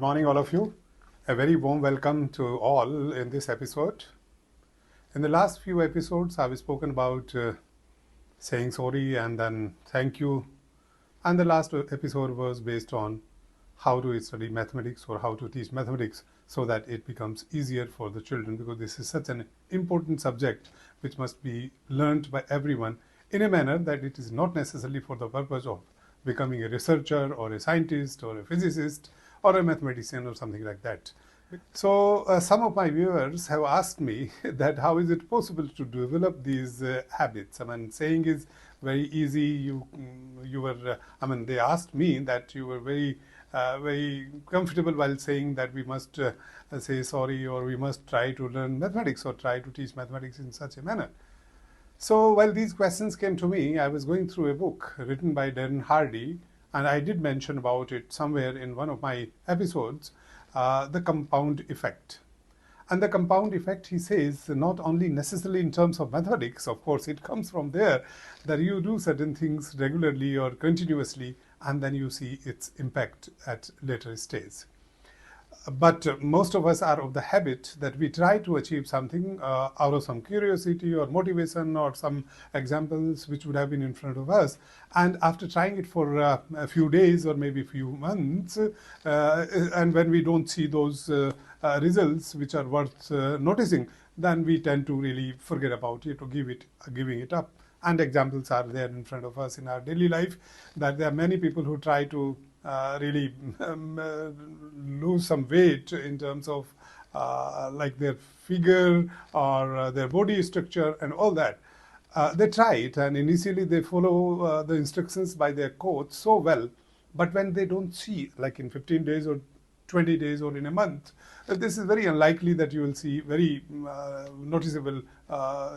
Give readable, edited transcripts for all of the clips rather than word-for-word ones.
morning, all of you. A very warm welcome to all in this episode. In the last few episodes, I've spoken about saying sorry and then thank you. And the last episode was based on how to study mathematics or how to teach mathematics so that it becomes easier for the children, because this is such an important subject which must be learned by everyone in a manner that it is not necessarily for the purpose of becoming a researcher or a scientist or a physicist or a mathematician or something like that. So some of my viewers have asked me that how is it possible to develop these habits? I mean, saying is very easy. They asked me that you were very comfortable while saying that we must say sorry, or we must try to learn mathematics or try to teach mathematics in such a manner. So while these questions came to me, I was going through a book written by Darren Hardy, and I did mention about it somewhere in one of my episodes, the compound effect. And the compound effect, he says, not only necessarily in terms of mathematics, of course, it comes from there, that you do certain things regularly or continuously, and then you see its impact at later stage. But most of us are of the habit that we try to achieve something out of some curiosity or motivation or some examples which would have been in front of us. And after trying it for a few days or maybe a few months, and when we don't see those results which are worth noticing, then we tend to really forget about it or giving it up. And examples are there in front of us in our daily life, that there are many people who try to really lose some weight in terms of like their figure or their body structure and all that. They try it, and initially they follow the instructions by their coach so well, but when they don't see, like in 15 days or 20 days or in a month, this is very unlikely that you will see very noticeable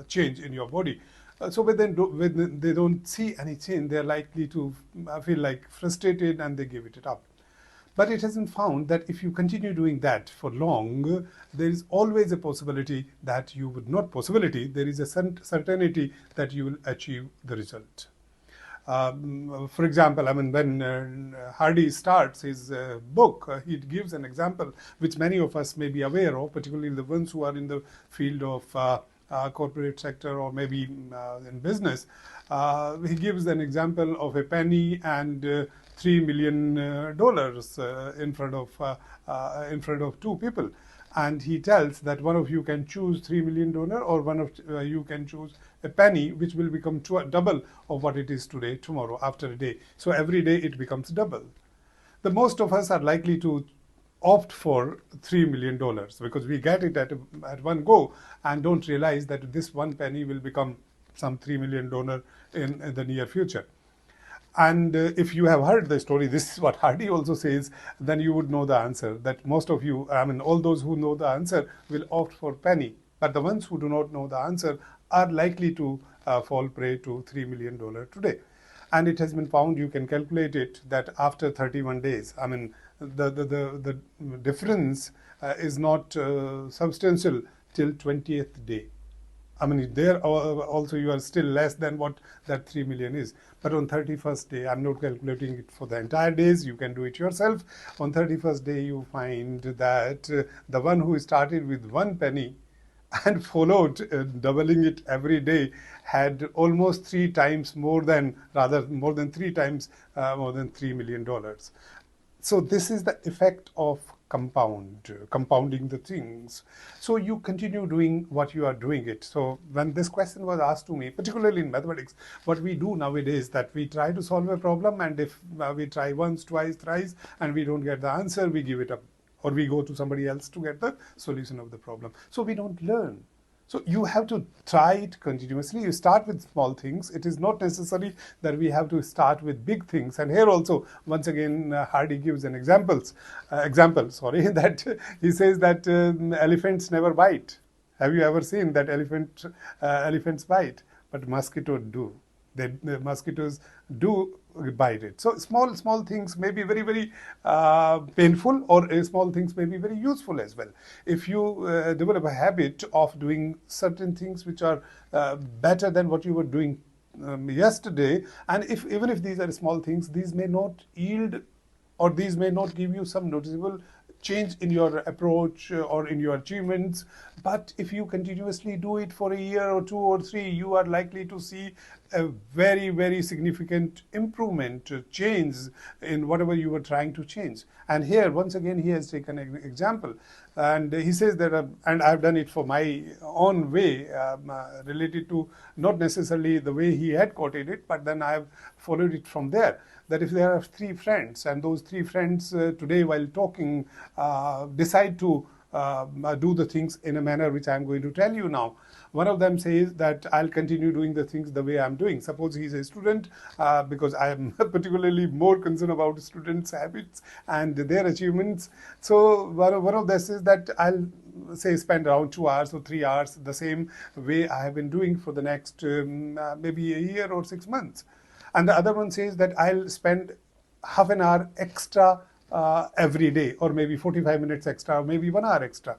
change in your body. So when they don't see any change, they're likely to feel like frustrated and they give it up. But it has been found that if you continue doing that for long, there is always a possibility that you would not possibility, there is a certainty that you will achieve the result. For example, when Hardy starts his book, he gives an example which many of us may be aware of, particularly the ones who are in the field of corporate sector or maybe in business. He gives an example of a penny and $3 million in front of two people, and he tells that one of you can choose $3 million, or one of you can choose a penny, which will become double of what it is today, tomorrow, after a day. So every day it becomes double. The most of us are likely to opt for $3 million because we get it at one go and don't realize that this one penny will become some $3 million in the near future. And if you have heard the story, this is what Hardy also says, then you would know the answer, that most of you, all those who know the answer will opt for penny, but the ones who do not know the answer are likely to fall prey to $3 million today. And it has been found, you can calculate it, that after 31 days, the difference is not substantial till 20th day. There also you are still less than what that 3 million is. But on 31st day, I'm not calculating it for the entire days, you can do it yourself. On 31st day, you find that the one who started with 1 penny and followed doubling it every day had almost 3 times more than $3 million. So this is the effect of compounding the things. So you continue doing what you are doing it. So when this question was asked to me, particularly in mathematics, what we do nowadays that we try to solve a problem, and if we try once, twice, thrice, and we don't get the answer, we give it up, or we go to somebody else to get the solution of the problem. So we don't learn. So you have to try it continuously. You start with small things. It is not necessary that we have to start with big things. And here also, once again, Hardy gives an example, that he says that elephants never bite. Have you ever seen that elephants bite? But mosquitoes do. The mosquitoes do bite it. So small things may be very, very painful, or small things may be very useful as well. If you develop a habit of doing certain things which are better than what you were doing yesterday, and even if these are small things, these may not yield, or these may not give you some noticeable change in your approach or in your achievements. But if you continuously do it for a year or 2 or 3, you are likely to see a very, very significant improvement, change in whatever you were trying to change. And here, once again, he has taken an example. And he says that, and I've done it for my own way, related to not necessarily the way he had quoted it, but then I've followed it from there. That if there are 3 friends, and those 3 friends today, while talking, decide to do the things in a manner which I'm going to tell you now. One of them says that I'll continue doing the things the way I'm doing. Suppose he's a student, because I am particularly more concerned about students' habits and their achievements. So one of them says that I'll say spend around 2 hours or 3 hours the same way I have been doing for the next maybe a year or 6 months. And the other one says that I'll spend half an hour extra every day, or maybe 45 minutes extra, or maybe 1 hour extra.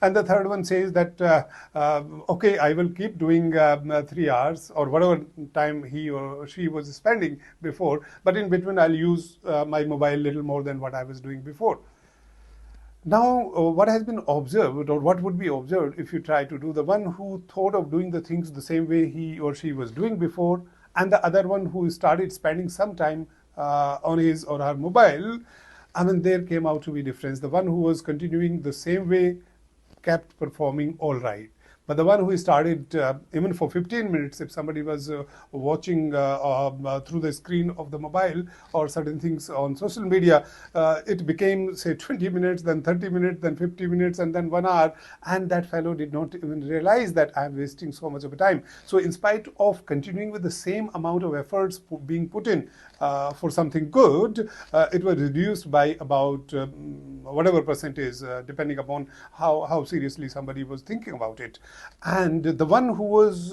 And the third one says that, okay, I will keep doing 3 hours or whatever time he or she was spending before, but in between I'll use my mobile a little more than what I was doing before. Now, what has been observed, or what would be observed if you try to do, the one who thought of doing the things the same way he or she was doing before, and the other one who started spending some time on his or her mobile, I mean, there came out to be difference. The one who was continuing the same way kept performing all right. But the one who started even for 15 minutes, if somebody was watching through the screen of the mobile or certain things on social media, it became, say, 20 minutes, then 30 minutes, then 50 minutes, and then 1 hour. And that fellow did not even realize that I'm wasting so much of a time. So in spite of continuing with the same amount of efforts being put in for something good, it was reduced by about whatever percentage, depending upon how seriously somebody was thinking about it. And the one who was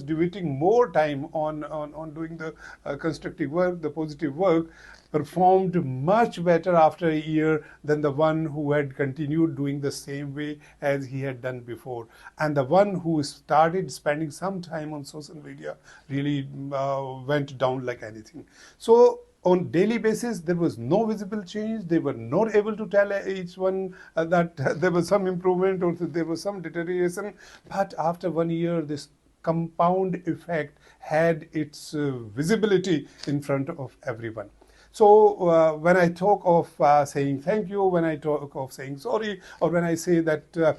devoting more time on doing the constructive work, the positive work, performed much better after a year than the one who had continued doing the same way as he had done before. And the one who started spending some time on social media really went down like anything. So on daily basis, there was no visible change. They were not able to tell each one that there was some improvement or there was some deterioration. But after 1 year, this compound effect had its visibility in front of everyone. So when I talk of saying thank you, when I talk of saying sorry, or when I say that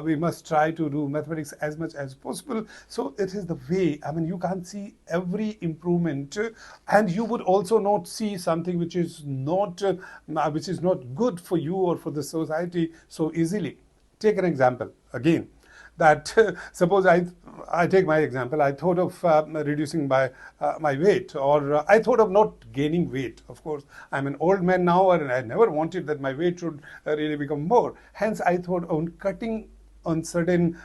we must try to do mathematics as much as possible, so it is the way. I mean, you can't see every improvement, and you would also not see something which is not good for you or for the society so easily. Take an example again. That suppose I take my example. I thought of reducing my weight, or I thought of not gaining weight. Of course, I'm an old man now, and I never wanted that my weight should really become more. Hence, I thought on cutting on certain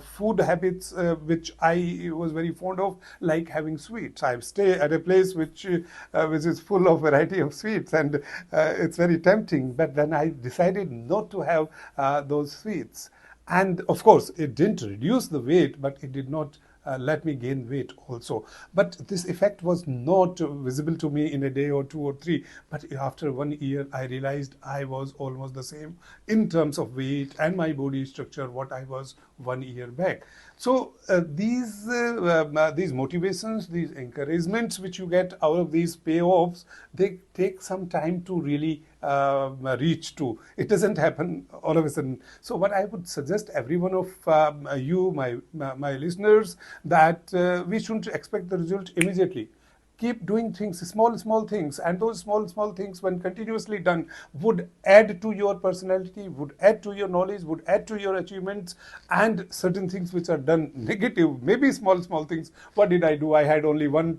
food habits which I was very fond of, like having sweets. I stay at a place which is full of variety of sweets, and it's very tempting. But then I decided not to have those sweets. And of course, it didn't reduce the weight, but it did not let me gain weight also. But this effect was not visible to me in a day or 2 or 3. But after 1 year, I realized I was almost the same in terms of weight and my body structure what I was 1 year back. So these motivations, these encouragements which you get out of these payoffs, they take some time to really reach to. It doesn't happen all of a sudden. So what I would suggest every one of you, my listeners, that we shouldn't expect the result immediately. Keep doing things, small things, and those small things, when continuously done, would add to your personality, would add to your knowledge, would add to your achievements. And certain things which are done negative, maybe small things. What did I do? I had only one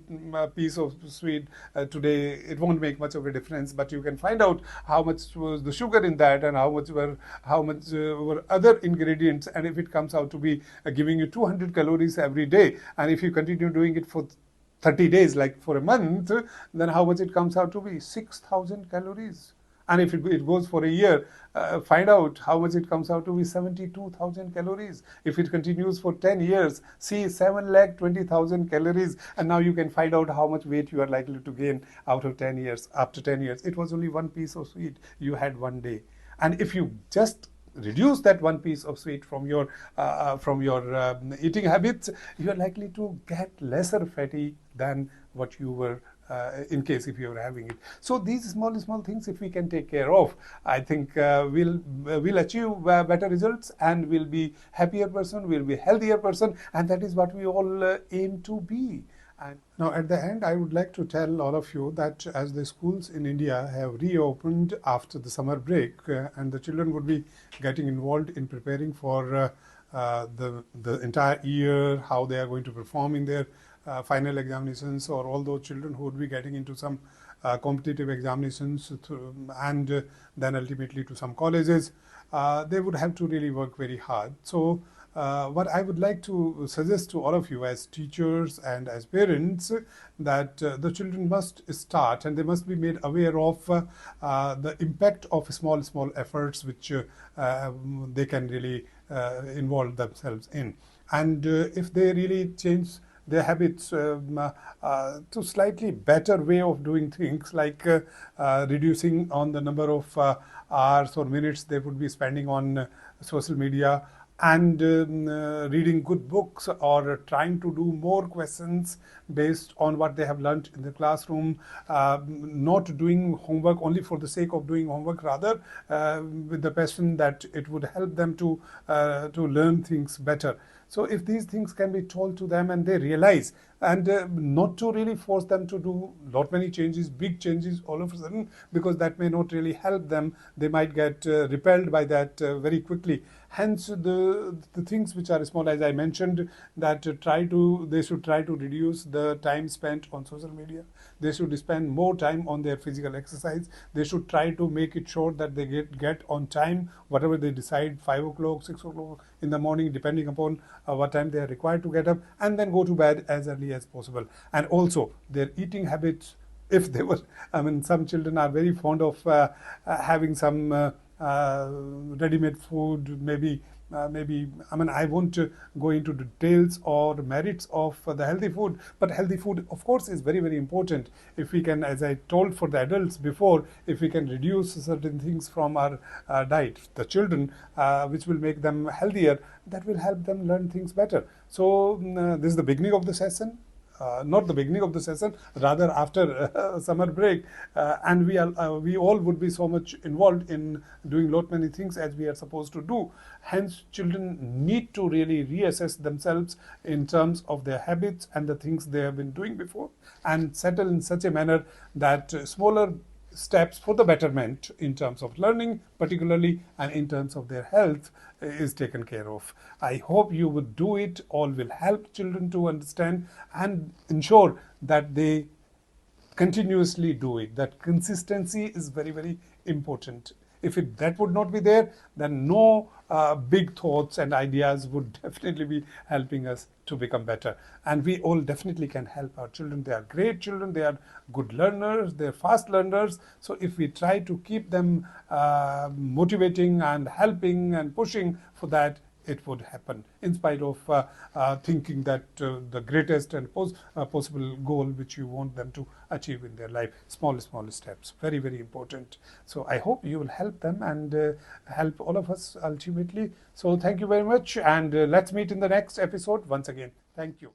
piece of sweet today. It won't make much of a difference, but you can find out how much was the sugar in that, and how much were other ingredients. And if it comes out to be giving you 200 calories every day, and if you continue doing it for 30 days, like for a month, then how much it comes out to be? 6,000 calories. And if it goes for a year, find out how much it comes out to be 72,000 calories. If it continues for 10 years, see 7,20,000 calories. And now you can find out how much weight you are likely to gain out of 10 years. After 10 years, it was only one piece of sweet you had one day. And if you just reduce that one piece of sweet from your eating habits, you are likely to get lesser fatty than what you were in case if you're having it. So these small things, if we can take care of, I think we'll achieve better results, and we'll be happier person, we'll be healthier person, and that is what we all aim to be. And now at the end, I would like to tell all of you that as the schools in India have reopened after the summer break, and the children would be getting involved in preparing for the entire year, how they are going to perform in their final examinations, or all those children who would be getting into some competitive examinations and then ultimately to some colleges, they would have to really work very hard. So what I would like to suggest to all of you as teachers and as parents, that the children must start and they must be made aware of the impact of small efforts which they can really involve themselves in. And if they really change their habits to slightly better way of doing things, like reducing on the number of hours or minutes they would be spending on social media, and reading good books, or trying to do more questions based on what they have learned in the classroom, not doing homework only for the sake of doing homework, rather with the passion that it would help them to learn things better. So if these things can be told to them and they realize, and not to really force them to do lot many changes, big changes all of a sudden, because that may not really help them. They might get repelled by that very quickly. Hence the things which are small, as I mentioned, that they should try to reduce the time spent on social media. They should spend more time on their physical exercise. They should try to make it sure that they get on time, whatever they decide, 5 o'clock, 6 o'clock in the morning, depending upon what time they are required to get up, and then go to bed as early as possible. And also their eating habits, if they were, I mean, some children are very fond of having some ready-made food, maybe, I mean, I won't go into details or merits of the healthy food, but healthy food, of course, is very important. If we can, as I told for the adults before, if we can reduce certain things from our diet, the children, which will make them healthier, that will help them learn things better. So this is the beginning of the session. Not the beginning of the session, rather after summer break, and we all would be so much involved in doing lot many things as we are supposed to do. Hence, children need to really reassess themselves in terms of their habits and the things they have been doing before, and settle in such a manner that smaller steps for the betterment in terms of learning particularly, and in terms of their health, is taken care of. I hope you would do it. All will help children to understand and ensure that they continuously do it. That consistency is very important. If that would not be there, then no big thoughts and ideas would definitely be helping us to become better. And we all definitely can help our children. They are great children. They are good learners. They are fast learners. So if we try to keep them motivating and helping and pushing for that, it would happen, in spite of thinking that the greatest and possible goal which you want them to achieve in their life. Small steps, very important. So I hope you will help them and help all of us ultimately. So thank you very much, and let's meet in the next episode once again. Thank you.